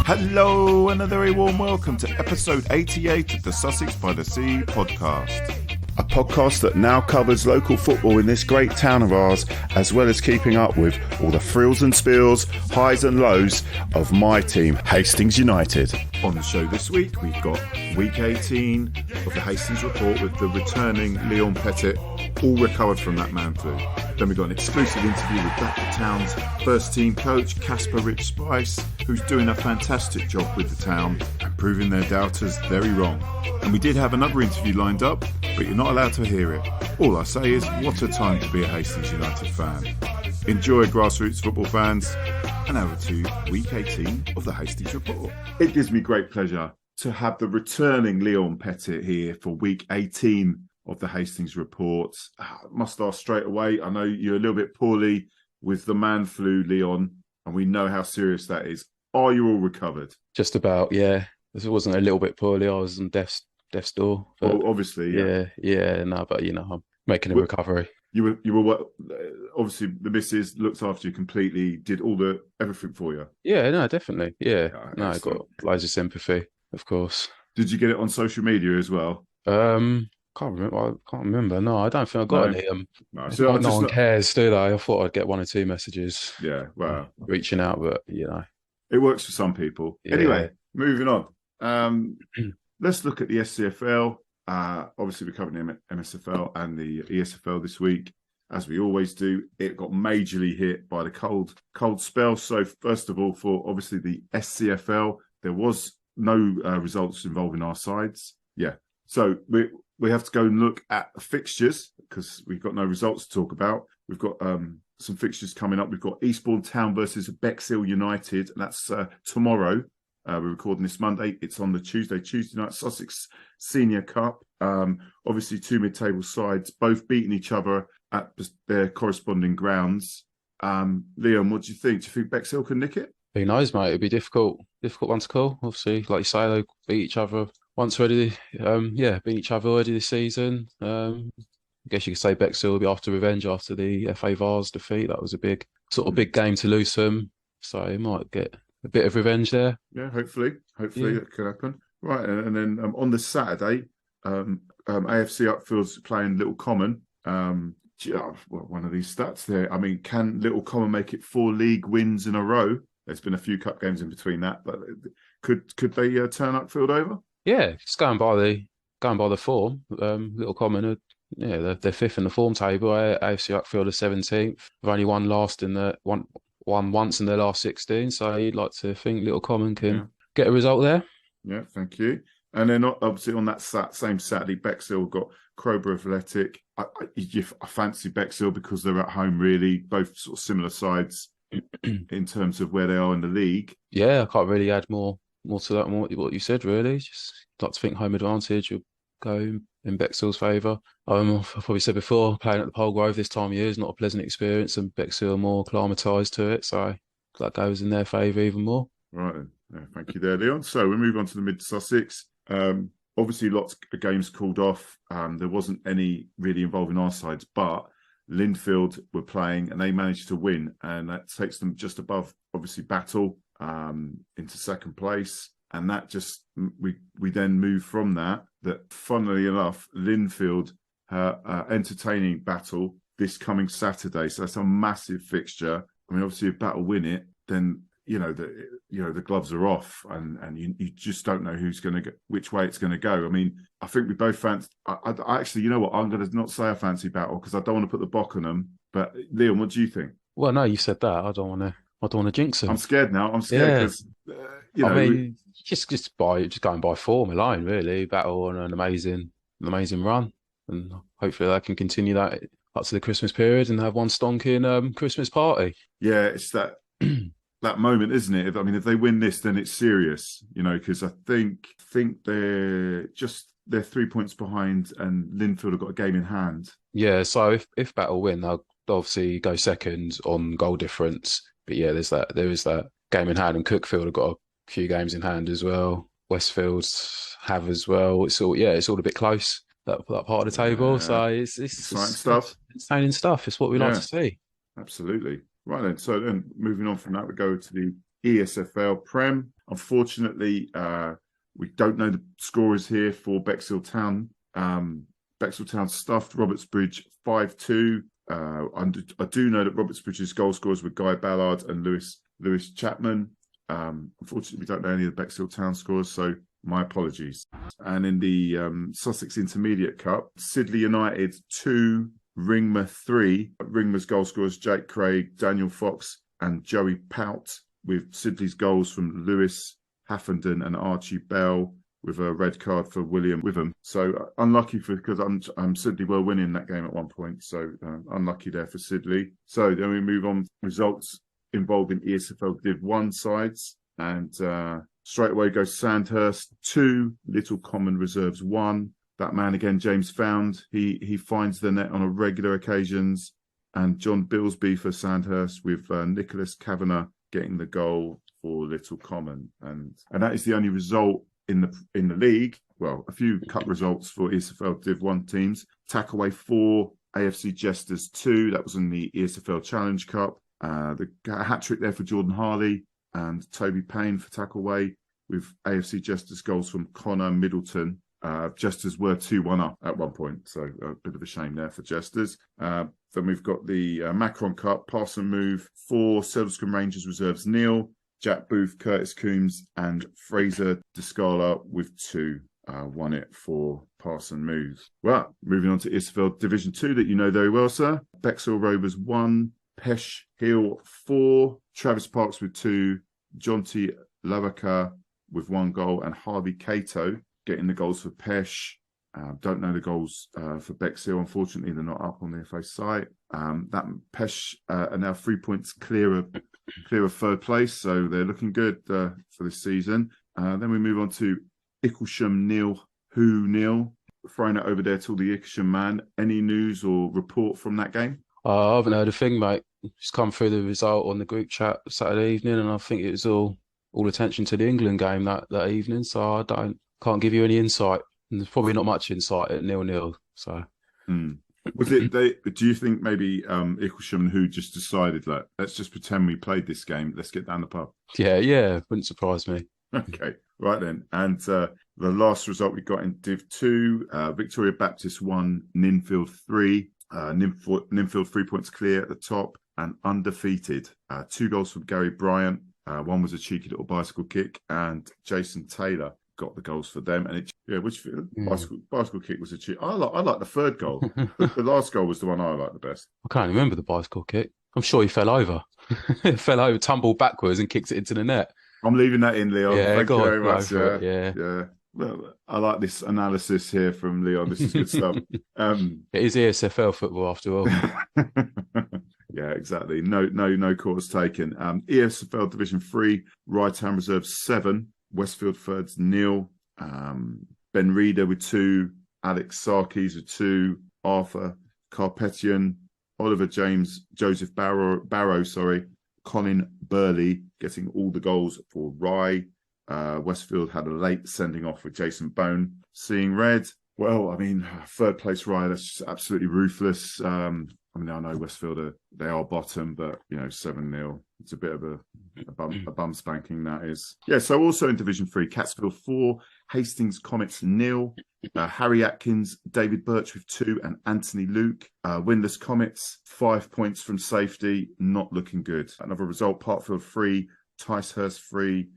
Hello and a very warm welcome to episode 88 of the Sussex by the Sea podcast. A podcast that now covers local football in this great town of ours, as well as keeping up with all the frills and spills, highs and lows of my team, Hastings United. On the show this week, we've got week 18 of the Hastings report with the returning Leon PETTIT, all recovered from that man flu. Then we've got an exclusive interview with the town's first team coach, Caspa Spice, who's doing a fantastic job with the town and proving their doubters very wrong. And we did have another interview lined up, but you're not allowed to hear it. All I say is, what a time to be a Hastings United fan. Enjoy, grassroots football fans, and over to week 18 of the Hastings report. It gives me great pleasure to have the returning Leon PETTIT here for week 18 of the Hastings report. Must ask straight away, I know you're a little bit poorly with the man flu, Leon, and we know how serious that is. Are you all recovered? Just about, yeah. It wasn't a little bit poorly. I was on death's door. Well, obviously, yeah. No, but I'm making a recovery. You were obviously the missus looked after you completely, did everything for you. Yeah, no, definitely. Yeah, no, I excellent. got loads of sympathy, of course. Did you get it on social media as well? Can't remember. No, I don't think I got any. No, no one cares, do they? I thought I'd get one or two messages. Yeah, well, reaching out, but it works for some people. Yeah. Anyway, moving on. Let's look at the SCFL. Obviously, we're covering the MSFL and the ESFL this week, as we always do. It got majorly hit by the cold spell. So, first of all, for obviously the SCFL, there was no results involving our sides. Yeah, so we have to go and look at the fixtures because we've got no results to talk about. We've got some fixtures coming up. We've got Eastbourne Town versus BEXHILL United, and that's tomorrow. We're recording this Monday. It's on the Tuesday night Sussex Senior Cup. Obviously, two mid-table sides, both beating each other at their corresponding grounds. Leon, what do you think? Do you think BEXHILL can nick it? Who knows, mate? It'd be difficult one to call. Obviously, like you say, they beat each other once already. Beat each other already this season. I guess you could say BEXHILL will be after revenge after the FA Vars defeat. That was a big big game to lose them. So he might get a bit of revenge there. Yeah, hopefully that could happen. Right, and then on the Saturday, AFC Upfield's playing Little Common. One of these stats there. I mean, can Little Common make it 4 league wins in a row? There's been a few cup games in between that, but could they turn Upfield over? Yeah, just going by the form. Little Common, they're fifth in the form table. AFC Upfield are 17th. They've only won once in their last 16, so you'd like to think Little Common can get a result there. Yeah, thank you. And then obviously on that same Saturday, BEXHILL got Crowborough Athletic. I fancy BEXHILL because they're at home, really, both sort of similar sides in terms of where they are in the league. Yeah, I can't really add more to that than what you said, really. Just like to think home advantage will go in BEXHILL's favour. I've probably said before, playing at the Polegrove this time of year is not a pleasant experience, and BEXHILL are more acclimatised to it, so that goes in their favour even more. Right, thank you there, Leon. So we move on to the Mid-Sussex. Obviously, lots of games called off. There wasn't any really involving our sides, but LINDFIELD were playing and they managed to win, and that takes them just above, obviously, Battle into second place. And that just, we then move from that, funnily enough, LINDFIELD entertaining Battle this coming Saturday. So that's a massive fixture. I mean, obviously, if Battle win it, then the gloves are off, and you just don't know which way it's going to go. I mean, I think we both fancy. I actually, you know what? I'm going to not say I fancy Battle because I don't want to put the bock on them. But Leon, what do you think? Well, no, you said that. I don't want to jinx them. I'm scared now. I'm scared because you I know, mean, just going by form alone, really. Battle on an amazing run, and hopefully they can continue that up to the Christmas period and have one stonking Christmas party. yeah, it's that moment, isn't it? I mean, if they win this, then it's serious, you know, because I think they're 3 points behind, and Linfield have got a game in hand. Yeah, so if Battle win, they'll obviously go second on goal difference. But yeah, there is that game in hand, and Cookfield have got a few games in hand as well. Westfields have as well. It's all a bit close, that part of the table. So it's Exciting stuff. entertaining stuff. It's what we like Yeah. to see. Absolutely. Right then. So then moving on from that, we go to the ESFL Prem. Unfortunately, we don't know the scorers here for Bexhill Town. Bexhill Town stuffed Robertsbridge 5-2. I do know that Robertsbridge's goal scorers were Guy Ballard and Lewis Chapman. Unfortunately, we don't know any of the Bexhill Town scores, so my apologies. And in the Sussex Intermediate Cup, Sidley United 2, Ringmer 3. Ringmer's goal scorers Jake Craig, Daniel Fox and Joey Pout, with Sidley's goals from Lewis Haffenden and Archie Bell, with a red card for William Witham. So unlucky because Sidley were winning that game at one point. So unlucky there for Sidley. So then we move on. Results involving ESFL Div 1 sides. And straight away goes Sandhurst 2, Little Common Reserves 1. That man again, James Found. He finds the net on a regular occasions. And John Billsby for Sandhurst, with Nicholas Kavanagh getting the goal for Little Common. And that is the only result in the league. Well, a few cup results for ESFL Div 1 teams. Tackaway 4, AFC Jesters 2. That was in the ESFL Challenge Cup. The hat-trick there for Jordan Harley and Toby Payne for Tackaway, with AFC Jesters goals from Connor Middleton. Jesters were 2-1 up at one point, so a bit of a shame there for Jesters. Then we've got the Macron Cup, Pass and Move 4, Seldscombe Rangers Reserves 0, Jack Booth, Curtis Coombs and Fraser Descala with 2 won it for Pass and Move. Well, moving on to ESFL Division 2 that you know very well, sir. Bexhill Rovers 1, Pesh Hill 4, Travis Parks with 2, Jonty Lavaka with 1 goal, and Harvey Cato getting the goals for Pesh. Don't know the goals for Bexhill. Unfortunately, they're not up on the FA site. That Pesh are now 3 points clear of third place, so they're looking good for this season. Then we move on to Icklesham 0, Who 0. Throwing it over there to the Icklesham man. Any news or report from that game? I haven't heard a thing, mate. Just come through the result on the group chat Saturday evening, and I think it was all attention to the England game that evening. So I can't give you any insight. And there's probably not much insight at 0-0. So, was it? Do you think maybe Icklesham who just decided, like, let's just pretend we played this game. Let's get down the pub. Yeah, wouldn't surprise me. Okay, right then. And the last result we got in Div 2, Victoria Baptist 1, NINFIELD 3. NINFIELD 3 points clear at the top and undefeated. 2 goals from Gary Bryant. One was a cheeky little bicycle kick, and Jason Taylor got the goals for them. And bicycle kick was a cheat. I like the third goal. The last goal was the one I liked the best. I can't remember the bicycle kick. I'm sure he fell over. Fell over, tumbled backwards, and kicked it into the net. I'm leaving that in, Leon. Yeah, Thank you very much. Yeah. Well, I like this analysis here from Leon. This is good stuff. It is ESFL football after all. Yeah, exactly. No calls taken. ESFL Division 3, Rytown Reserve 7, Westfield Thirds 0, Ben Reeder with 2, Alex Sarkis with 2, Arthur Carpetian, Oliver James, Joseph Barrow, Colin Burley getting all the goals for Rye. Westfield had a late sending off with Jason Bone. Seeing red. Well, I mean, third place Rye, that's just absolutely ruthless. I know Westfield they are bottom, but 7-0. It's a bit of a bum spanking, that is. Yeah, so also in Division 3, Cattsfield 4, Hastings Comets 0, Harry Atkins, David Birch with 2, and Anthony Luke. Winless Comets, 5 points from safety, not looking good. Another result, Parkfield 3, Ticehurst 3,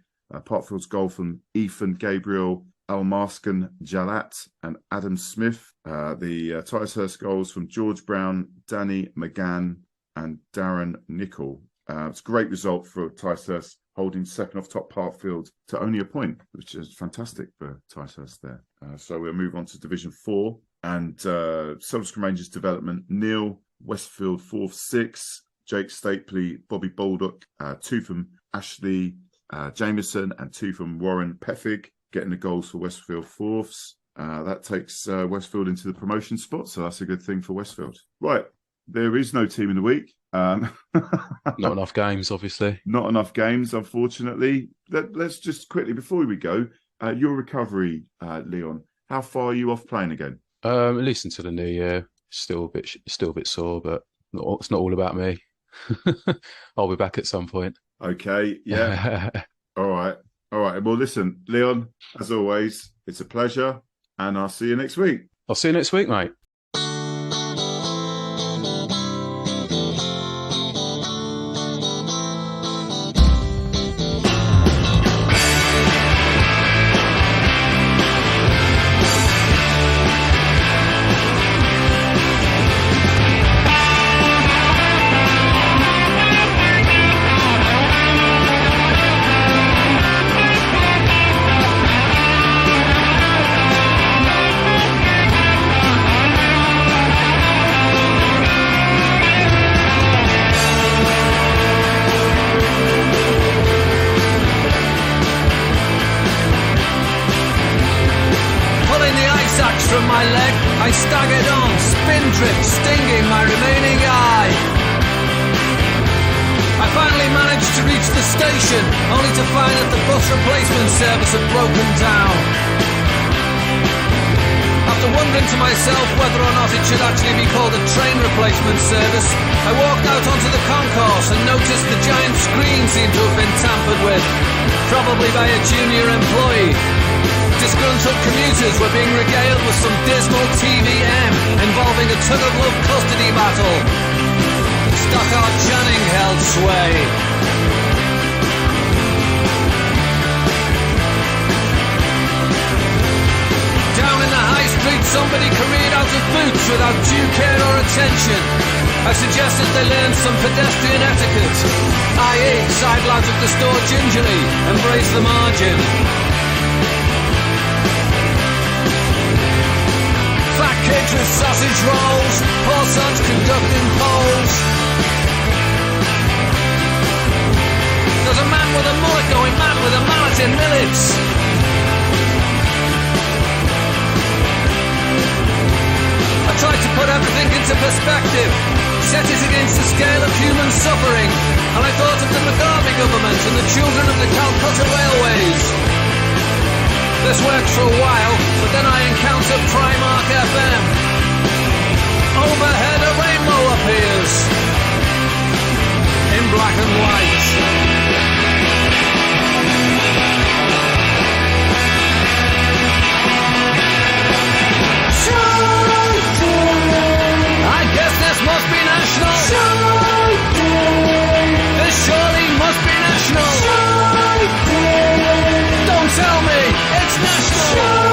Parkfield's goal from Ethan Gabriel, Almarskan Jalat and Adam Smith. The Ticehurst goals from George Brown, Danny McGann and Darren Nichol. It's a great result for Ticehurst. holding second off top Parkfield to only a point, which is fantastic for Ticehurst there. So we'll move on to Division 4 and Sussex Rangers Development, Neil, Westfield 4th, 6, Jake Stapley, Bobby Baldock, 2 from Ashley Jameson and 2 from Warren Peffig, getting the goals for Westfield 4ths. That takes Westfield into the promotion spot, so that's a good thing for Westfield. Right, there is no team in the week. Not enough games, obviously. Not enough games, unfortunately. Let's just quickly, before we go, your recovery, Leon. How far are you off playing again? At least until the new year. Still a bit sore, but it's not all about me. I'll be back at some point. Okay, yeah. All right. Well, listen, Leon, as always, it's a pleasure, and I'll see you next week. I'll see you next week, mate. From my leg, I staggered on, spin trip stinging my remaining eye. I finally managed to reach the station, only to find that the bus replacement service had broken down. After wondering to myself whether or not it should actually be called a train replacement service, I walked out onto the concourse and noticed the giant screen seemed to have been tampered with, probably by a junior employee. Disgruntled commuters were being regaled with some dismal TVM involving a tug-of-love custody battle. Stockard Channing held sway. Down in the high street, somebody careered out of boots without due care or attention. I suggested they learn some pedestrian etiquette, i.e. sidle out of the store gingerly and brace the margin. Fat kids with sausage rolls, poor sons conducting polls. There's a man with a mullet going mad with a mallet in millets. I tried to put everything into perspective, set it against the scale of human suffering, and I thought of the Mugabe government and the children of the Calcutta Railways. This worked for a while, but then I encountered Primark FM. Overhead a rainbow appears, in black and white. I guess this must be national. This surely must be national. Don't tell me it's national.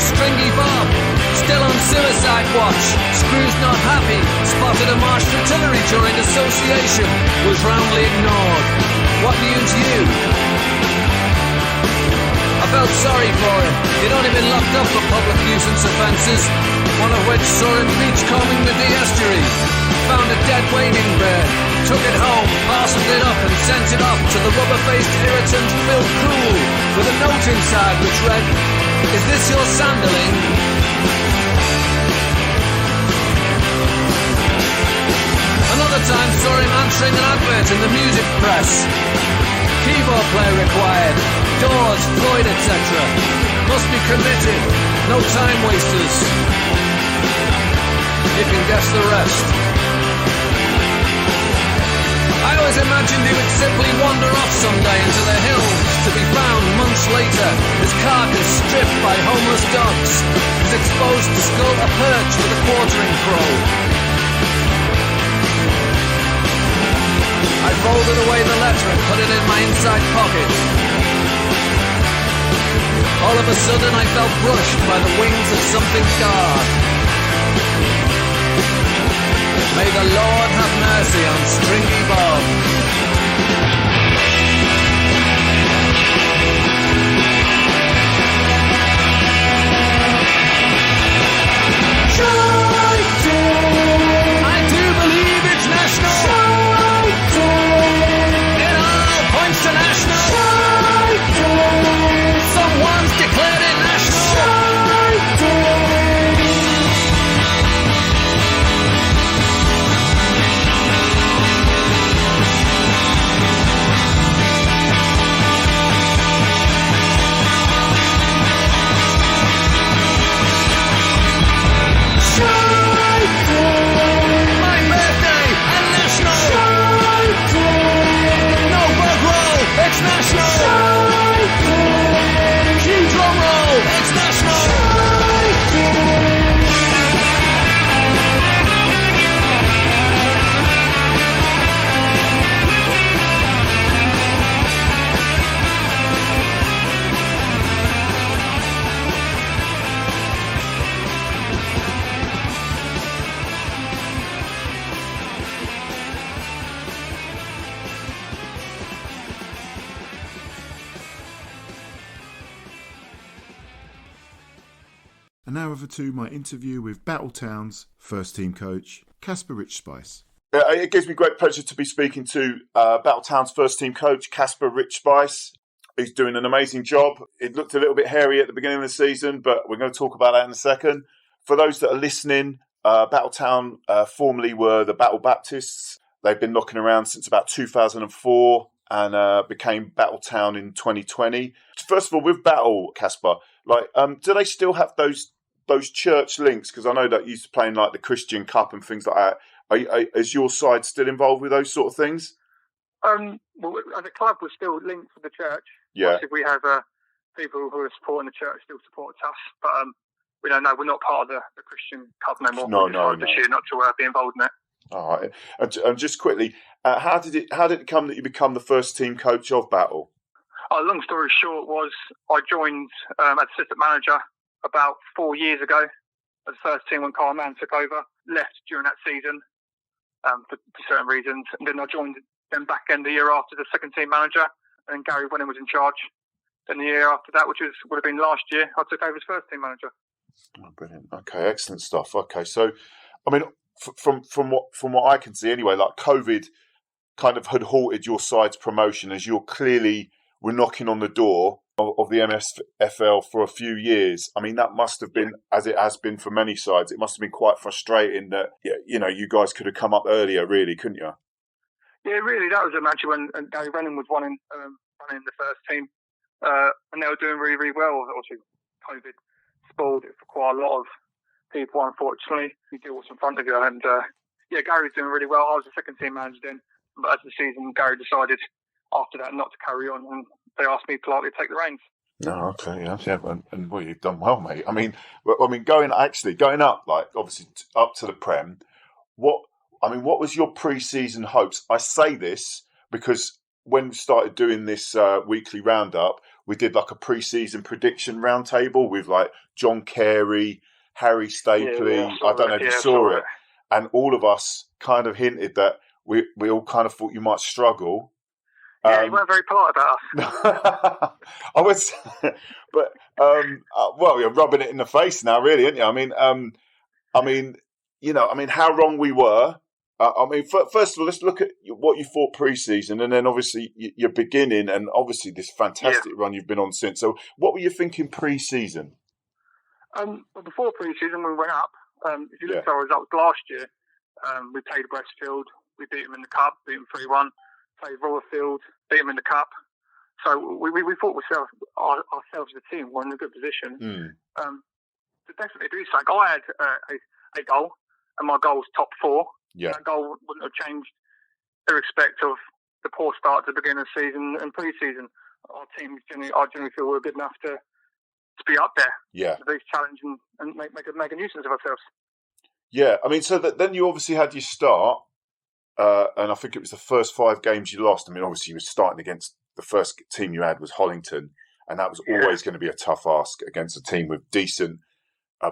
Stringy Bob, still on suicide watch. Screw's not happy, spotted a marsh artillery during association, was roundly ignored. What news you? I felt sorry for him. He'd only been locked up for public nuisance offences, one of which saw him beachcombing the estuary. Found a dead wading bird, took it home, parceled it up and sent it off to the rubber-faced irritant Phil Cool with a note inside which read, Is this your sandaling? Another time saw him answering an advert in the music press. Keyboard player required. Doors, Floyd, etc. Must be committed. No time wasters. You can guess the rest. I always imagined he would simply wander off someday into the hills, to be found months later, his carcass stripped by homeless dogs, his exposed skull a perch with a quartering crow. I folded away the letter and put it in my inside pocket. All of a sudden I felt brushed by the wings of something dark. May the Lord have mercy on Stringy Bob. I do believe it's national. It all points to national. Someone's declared it national. My birthday and national. No bug roll, it's national. Cue drum roll, it's national. And now over to my interview with Battletown's first team coach, Caspa Richspice. It gives me great pleasure to be speaking to Battletown's first team coach, Caspa Richspice. He's doing an amazing job. It looked a little bit hairy at the beginning of the season, but we're going to talk about that in a second. For those that are listening, Battletown formerly were the Battle Baptists. They've been knocking around since about 2004 and became Battletown in 2020. First of all, with Battle, Caspa, do they still have those church links? Because I know that you used to play in like the Christian Cup and things like that. Is your side still involved with those sort of things? Well, as a club, we're still linked to the church. Yeah. Obviously, we have people who are supporting the church still support us, but we don't know. We're not part of the Christian Cup no more. No. This year, not to be involved in it. All right. And just quickly, how did it come that you become the first team coach of Battle? Long story short was I joined as assistant manager about 4 years ago as the first team when Carl Mann took over. Left during that season for certain reasons, and then I joined them back end the year after the second team manager, and Gary Wenham was in charge. Then the year after that, which would have been last year, I took over as first team manager. Oh, brilliant. Okay, excellent stuff. Okay, so I mean, from what I can see anyway, like COVID kind of had halted your side's promotion as you're clearly were knocking on the door of the MSFL for a few years. I mean, that must have been, as it has been for many sides, it must have been quite frustrating that, you guys could have come up earlier, really, couldn't you? Yeah, really, that was a match when Gary Wenham was running the first team, and they were doing really, really well. Obviously, COVID spoiled it for quite a lot of people, unfortunately. You deal with what's in front of you, and Gary was doing really well. I was the second team manager then, but as the season, Gary decided after that not to carry on, and they asked me politely to take the reins. No, okay, yeah, and well, you've done well, mate. I mean, going up, like obviously up to the Prem. What was your pre-season hopes? I say this because when we started doing this weekly roundup, we did like a pre-season prediction roundtable with like John Carey, Harry Stapley. I don't know if you saw it, and all of us kind of hinted that we all kind of thought you might struggle. Yeah, you weren't very polite about us. I was, but you're rubbing it in the face now, really, aren't you? I mean, how wrong we were. I mean, first of all, let's look at what you thought pre-season, and then obviously you're beginning, and obviously this fantastic run you've been on since. So, what were you thinking pre-season? Well, before pre-season, we went up. If you look at our results last year, we played Westfield. We beat them in the cup, beat them 3-1. Played Royalfield, beat them in the cup. So we thought ourselves as a team were in a good position to definitely do something. I had a goal, and my goal was top 4. Yeah. That goal wouldn't have changed irrespective of the poor start to the beginning of the season and pre-season. Our team I generally feel we're good enough to be up there. Yeah. To be challenging and make a nuisance of ourselves. Yeah, I mean, so then you obviously had your start, and I think it was the first 5 games you lost. I mean, obviously you were starting against the first team you had was Hollington, and that was always going to be a tough ask against a team with decent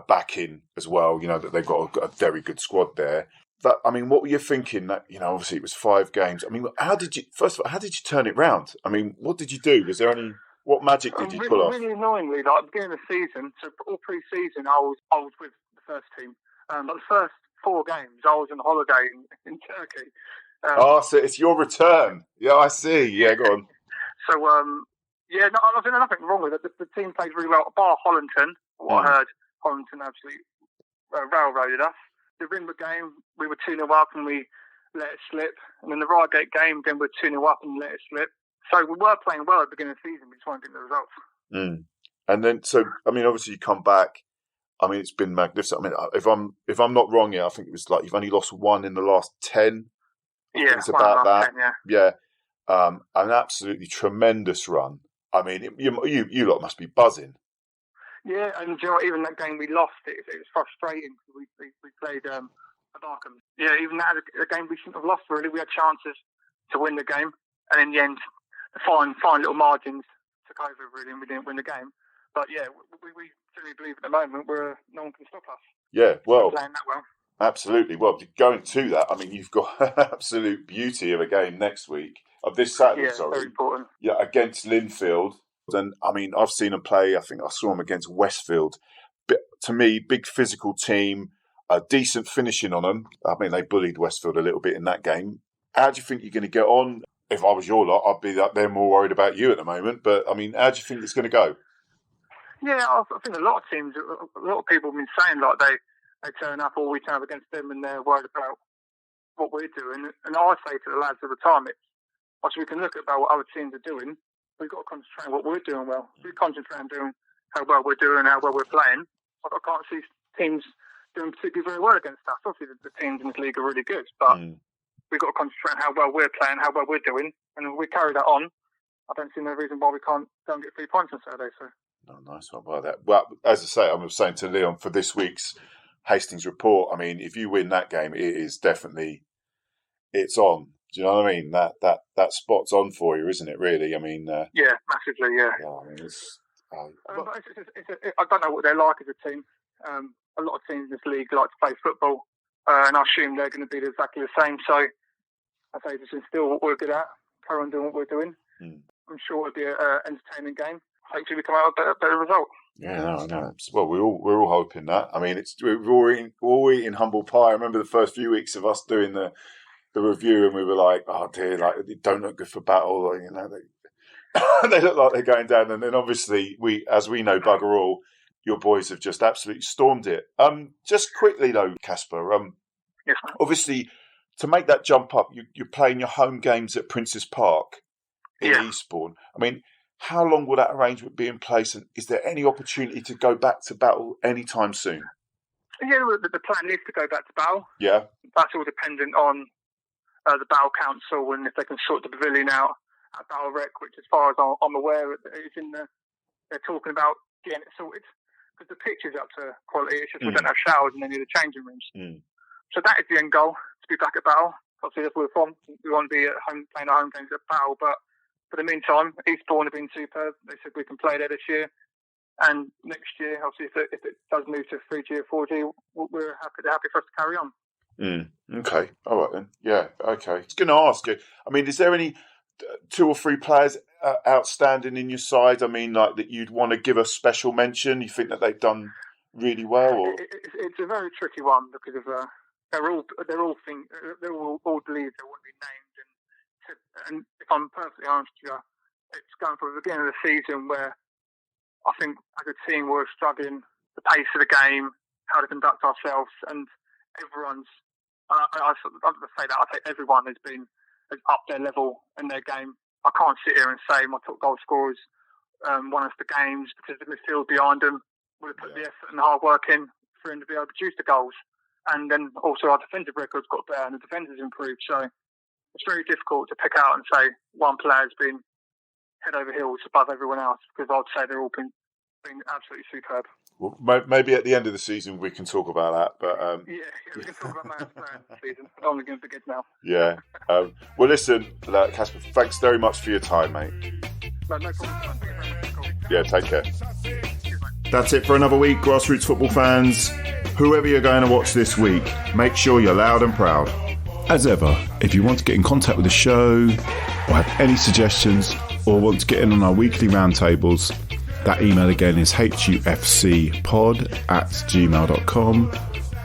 backing as well. You know, that they've got a very good squad there. But, I mean, what were you thinking? That, you know, obviously it was 5 games. I mean, how did you turn it round? I mean, what did you do? Was there what magic did you pull off? Really annoyingly, like at the beginning of the season, so all pre-season, I was with the first team. But the first 4 games, I was on holiday in Turkey. So it's your return. Yeah, I see. Yeah, go on. So, I think nothing wrong with it. The team played really well, bar Hollington. What I heard, Hollington absolutely railroaded us. The Ringwood game, we were 2-0 up and we let it slip. And then the Reigate game, again, we were 2-0 up and let it slip. So we were playing well at the beginning of the season. We just weren't getting the results. And then, so, I mean, obviously you come back. I mean, it's been magnificent. I mean, if I'm not wrong, I think it was like you've only lost 1 in the last 10. Yeah, it's about that. 10, yeah. An absolutely tremendous run. I mean, you lot must be buzzing. Yeah, and you know, even that game we lost, it was frustrating. We played Barkham. Yeah, even that a game we shouldn't have lost. Really, we had chances to win the game, and in the end, the fine little margins took over. Really, and we didn't win the game. But yeah, we certainly believe at the moment no one can stop us. Yeah, well, playing that well. Absolutely. Well, going to that, I mean, you've got an absolute beauty of a game next week, of this Saturday, very important. Yeah, against LINDFIELD. And, I mean, I've seen them play. I think I saw them against Westfield. But to me, big physical team, a decent finishing on them. I mean, they bullied Westfield a little bit in that game. How do you think you're going to get on? If I was your lot, I'd be up there more worried about you at the moment. But, I mean, how do you think it's going to go? Yeah, I think a lot of teams, a lot of people have been saying like they turn up or we turn up against them and they're worried about what we're doing. And I say to the lads all the time, we can look at about what other teams are doing. We've got to concentrate on what we're doing well. If we concentrate on doing how well we're doing, how well we're playing, I can't see teams doing particularly very well against us. Obviously, the teams in this league are really good, but we've got to concentrate on how well we're playing, how well we're doing. And if we carry that on, I don't see no reason why we don't get 3 points on Saturday. So. Oh, nice one by that. Well, as I say, I was saying to Leon for this week's Hastings report, I mean, if you win that game, it is definitely, it's on. Do you know what I mean? That spot's on for you, isn't it, really? I mean... yeah, massively, yeah. I mean, I don't know what they're like as a team. A lot of teams in this league like to play football, and I assume they're going to be exactly the same. So I say just instill what we're good at, carry on doing what we're doing. I'm sure it'll be an entertaining game. Hopefully we come out with a better result. Yeah, no. Well, we're all hoping that. I mean, we're all eating humble pie. I remember the first few weeks of us doing the review, and we were like, "Oh dear, like they don't look good for battle." You know, they look like they're going down. And then obviously, as we know, bugger all, your boys have just absolutely stormed it. Just quickly though, Casper. Yes, obviously, to make that jump up, you're playing your home games at Prince's Park in Eastbourne. I mean, how long will that arrangement be in place, and is there any opportunity to go back to battle anytime soon? Yeah, the plan is to go back to battle. Yeah, that's all dependent on the Battle Council and if they can sort the pavilion out at Battle Rec, which, as far as I'm aware, is they're talking about getting it sorted because the pitch is up to quality. It's just we don't have showers in any of the changing rooms. So that is the end goal, to be back at Battle. Obviously, that's where we're from. We want to be at home playing our home games at Battle, but for the meantime, Eastbourne have been superb. They said we can play there this year. And next year, obviously, if it does move to 3G or 4G, we're happy for us to carry on. Okay. All right then. Yeah. Okay. I was going to ask you, I mean, is there any 2 or 3 players outstanding in your side? I mean, like that you'd want to give a special mention? You think that they've done really well? Or? It's a very tricky one because of they're all believed they wouldn't be named. And if I'm perfectly honest with you, it's going from the beginning of the season where I think as a team we're struggling the pace of the game, how to conduct ourselves, and everyone's. I say that I think everyone has upped their level in their game. I can't sit here and say my top goal scorers won us the games because the midfield behind them would have put the effort and the hard work in for him to be able to produce the goals. And then also our defensive record's got better and the defence has improved. So it's very difficult to pick out and say one player's been head over heels above everyone else, because I'd say they're all been absolutely superb. Well, maybe at the end of the season we can talk about that. But we can talk about man of the player this season. I'm only going to forget now. Yeah. Well, listen, Caspa, thanks very much for your time, mate. No problem. Yeah, take care. That's it for another week, grassroots football fans. Whoever you're going to watch this week, make sure you're loud and proud. As ever, if you want to get in contact with the show, or have any suggestions, or want to get in on our weekly roundtables, that email again is hufcpod@gmail.com,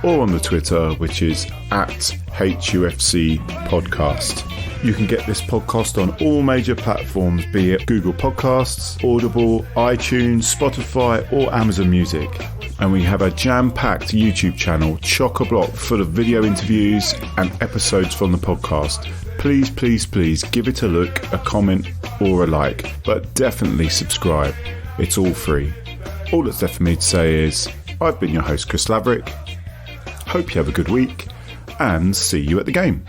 or on the Twitter, which is @HUFCpodcast. You can get this podcast on all major platforms, be it Google Podcasts, Audible, iTunes, Spotify, or Amazon Music. And we have a jam-packed YouTube channel, chock-a-block, full of video interviews and episodes from the podcast. Please, please, please give it a look, a comment, or a like. But definitely subscribe. It's all free. All that's left for me to say is, I've been your host, Chris Laverick. Hope you have a good week, and see you at the game.